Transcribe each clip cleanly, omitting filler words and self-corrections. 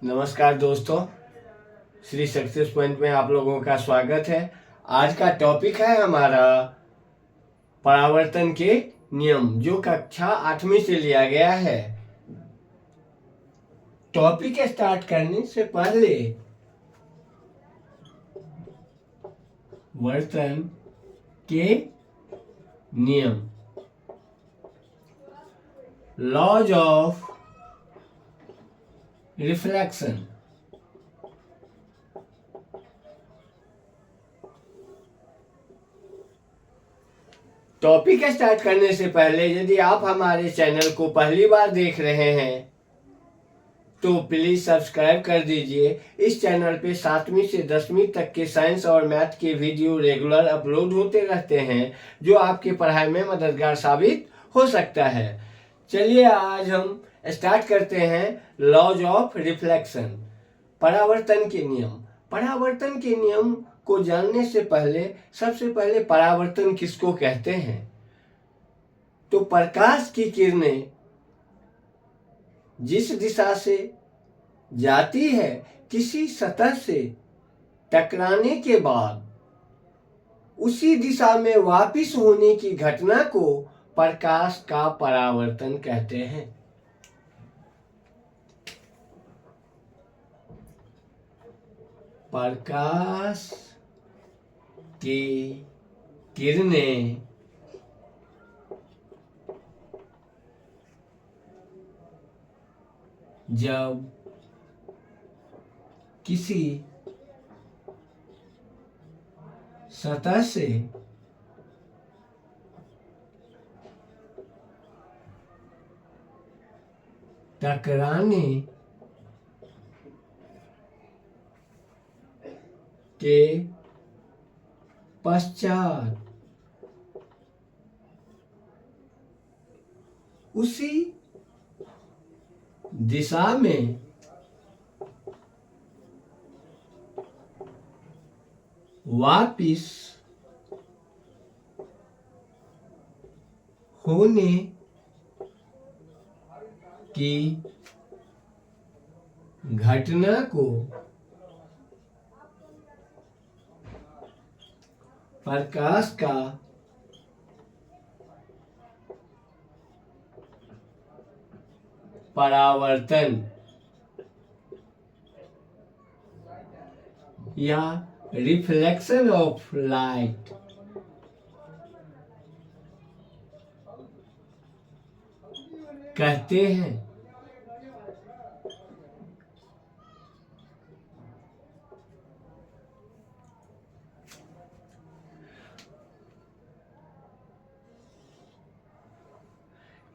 नमस्कार दोस्तों, Shri success point में आप लोगों का स्वागत है। आज का टॉपिक है हमारा परावर्तन के नियम, जो कक्षा 8वीं से लिया गया है। टॉपिक स्टार्ट करने से पहले वर्तन के नियम, laws of reflection. Topic start करने से पहले यदि आप हमारे चैनल को पहली बार देख रहे हैं तो प्लीज सब्सक्राइब कर दीजिए। इस चैनल पे 7वीं से 10वीं तक के साइंस और मैथ के वीडियो रेगुलर अपलोड होते रहते हैं, जो आपकी पढ़ाई में मददगार साबित हो सकता है। चलिए आज हम स्टार्ट करते हैं लॉज ऑफ रिफ्लेक्शन, परावर्तन के नियम। परावर्तन के नियम को जानने से पहले सबसे पहले परावर्तन किसको कहते हैं? तो प्रकाश की किरणें जिस दिशा से जाती है, किसी सतह से टकराने के बाद उसी दिशा में वापस होने की घटना को प्रकाश का परावर्तन कहते हैं। प्रकाश की किरणें जब किसी सतह से टकराने के पश्चात उसी दिशा में वापिस होने की घटना को प्रकाश का परावर्तन या रिफ्लेक्शन ऑफ लाइट कहते हैं।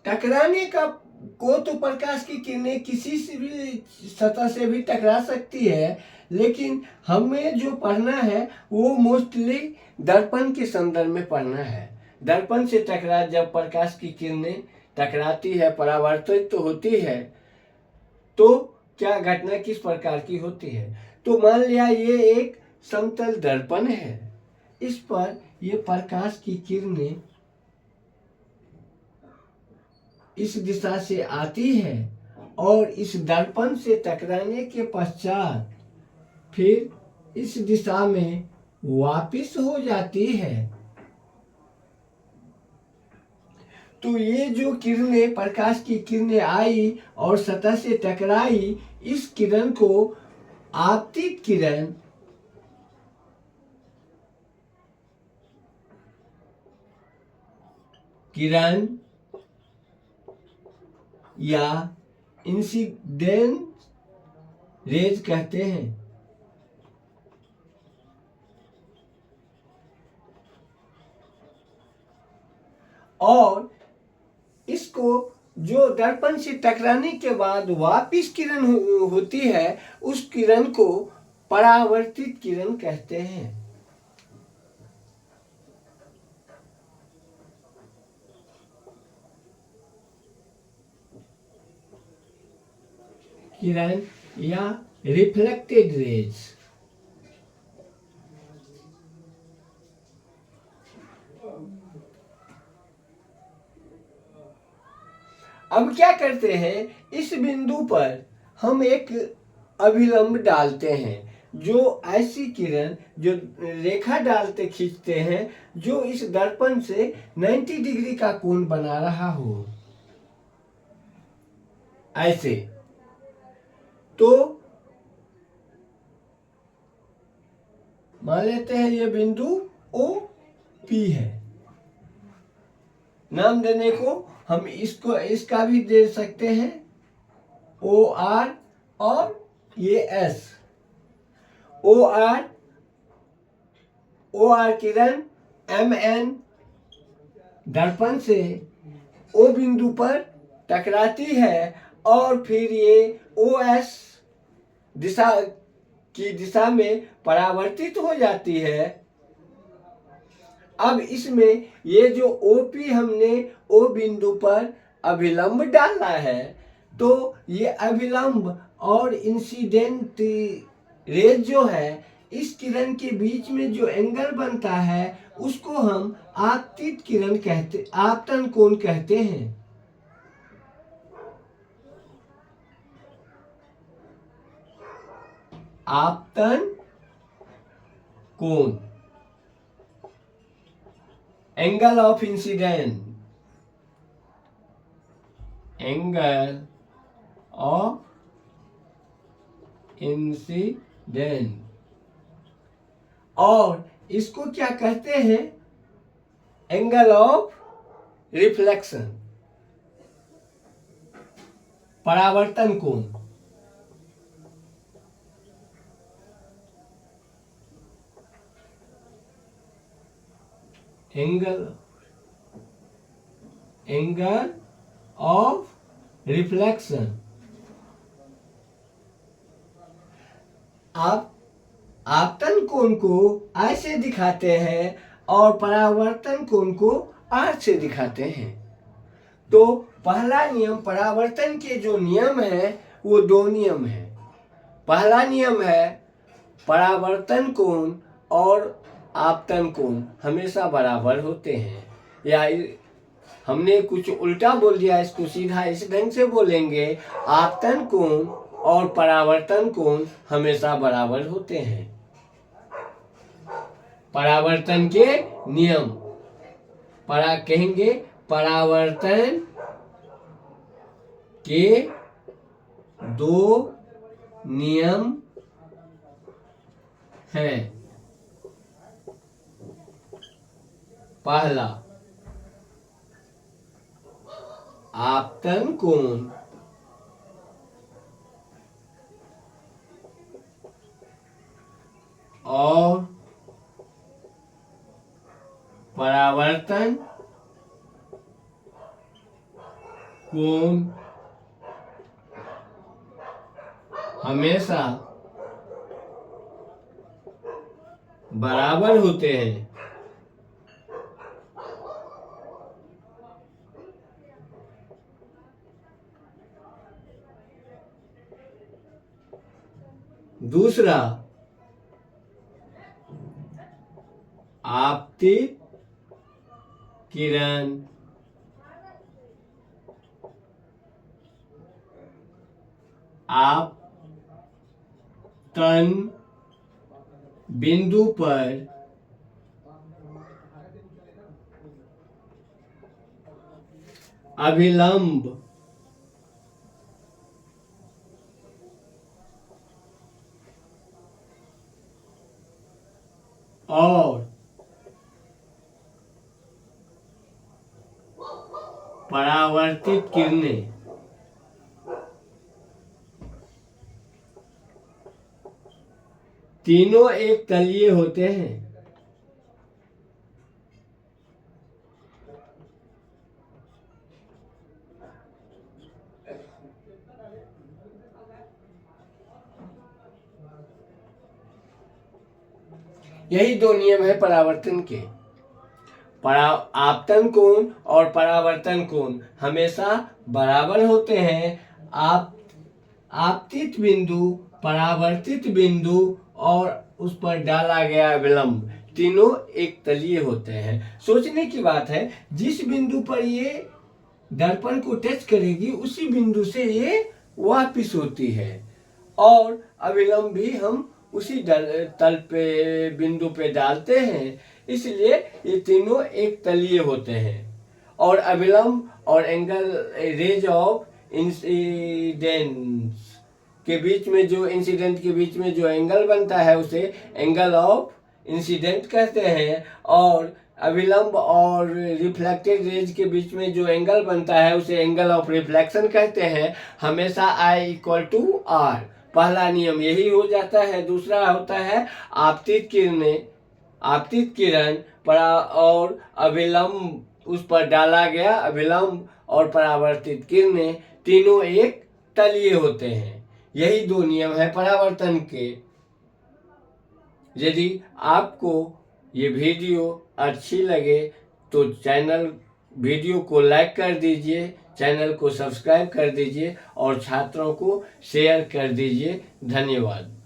टकराने का को तो प्रकाश की किरणें किसी से भी सतह से भी टकरा सकती है, लेकिन हमें जो पढ़ना है वो मोस्टली दर्पण के संदर्भ में पढ़ना है। दर्पण से टकरा जब प्रकाश की किरणें टकराती है, परावर्तित तो होती है, तो क्या घटना किस प्रकार की होती है? तो मान लिया ये एक समतल दर्पण है, इस पर ये प्रकाश की किरणें इस दिशा से आती है और इस दर्पण से टकराने के पश्चात फिर इस दिशा में वापिस हो जाती है। तो ये जो किरणें, प्रकाश की किरणें आई और सतह से टकराई, इस किरण को आपतित किरण या इंसिडेंट रेज कहते हैं। और इसको जो दर्पण से टकराने के बाद वापिस किरण होती है, उस किरण को परावर्तित किरण कहते हैं। किरण या रिफ्लेक्टेड रेज। अब क्या करते हैं, इस बिंदु पर हम एक अभिलंब डालते हैं, जो ऐसी किरण जो रेखा डालते खींचते हैं जो इस दर्पण से 90 डिग्री का कोण बना रहा हो, ऐसे। तो मान लेते हैं ये बिंदु ओ पी है। नाम देने को हम इसको इसका भी दे सकते हैं ओ आर, और ये एस। ओ आर किरण एम एन दर्पण से ओ बिंदु पर टकराती है और फिर ये ओ एस दिशा में परावर्तित हो जाती है। अब इसमें ये जो ओपी हमने ओ बिंदु पर अभिलंब डाला है, तो ये अभिलंब और इंसिडेंट रेज जो है, इस किरण के बीच में जो एंगल बनता है उसको हम आपतित किरण कहते, आपतन कोण कहते हैं। आपतन कोण, angle of incident, angle of incident. और इसको क्या कहते हैं? एंगल ऑफ रिफ्लेक्शन, परावर्तन कोण। Angle of reflection. आप आपतन कोण को ऐसे दिखाते हैं और परावर्तन कोण को आर से दिखाते हैं। तो पहला नियम, परावर्तन के जो नियम है वो दो नियम है। पहला नियम है परावर्तन कोण और आपतन कोण हमेशा बराबर होते हैं। या हमने कुछ उल्टा बोल दिया, इसको सीधा इस ढंग से बोलेंगे, आपतन कोण और परावर्तन कोण हमेशा बराबर होते हैं। परावर्तन के नियम, कहेंगे परावर्तन के दो नियम हैं। पहला, आपतन कोण और परावर्तन कोण हमेशा बराबर होते हैं। दूसरा, आपतित किरण आपतन बिंदु पर अभिलंब और परावर्तित किरणें तीनों एक तलीय होते हैं। यही दो नियम है परावर्तन के। आपतन कोण और परावर्तन कोण हमेशा बराबर होते हैं। आपतित बिंदु, परावर्तित बिंदु और उस पर डाला गया विलंब तीनों एक तलीय होते हैं। सोचने की बात है, जिस बिंदु पर ये दर्पण को टच करेगी उसी बिंदु से ये वापिस होती है। और अविलंब भी हम उसी तल पे बिंदु पे डालते हैं, इसलिए ये तीनों एक तलीय होते हैं। और अविलंब और एंगल रेज ऑफ इंसिडेंस के बीच में जो इंसिडेंट के बीच में जो एंगल बनता है उसे एंगल ऑफ इंसिडेंट कहते हैं, और अविलंब और रिफ्लेक्टेड रेज के बीच में जो एंगल बनता है उसे एंगल ऑफ रिफ्लेक्शन कहते हैं। हमेशा I=R, पहला नियम यही हो जाता है। दूसरा होता है आपतित किरण और अविलंब उस पर डाला गया अविलंब और परावर्तित किरणें तीनों एक तलीय होते हैं। यही दो नियम है परावर्तन के। यदि आपको ये वीडियो अच्छी लगे तो वीडियो को लाइक कर दीजिए, चैनल को सब्सक्राइब कर दीजिए और छात्रों को शेयर कर दीजिए। धन्यवाद।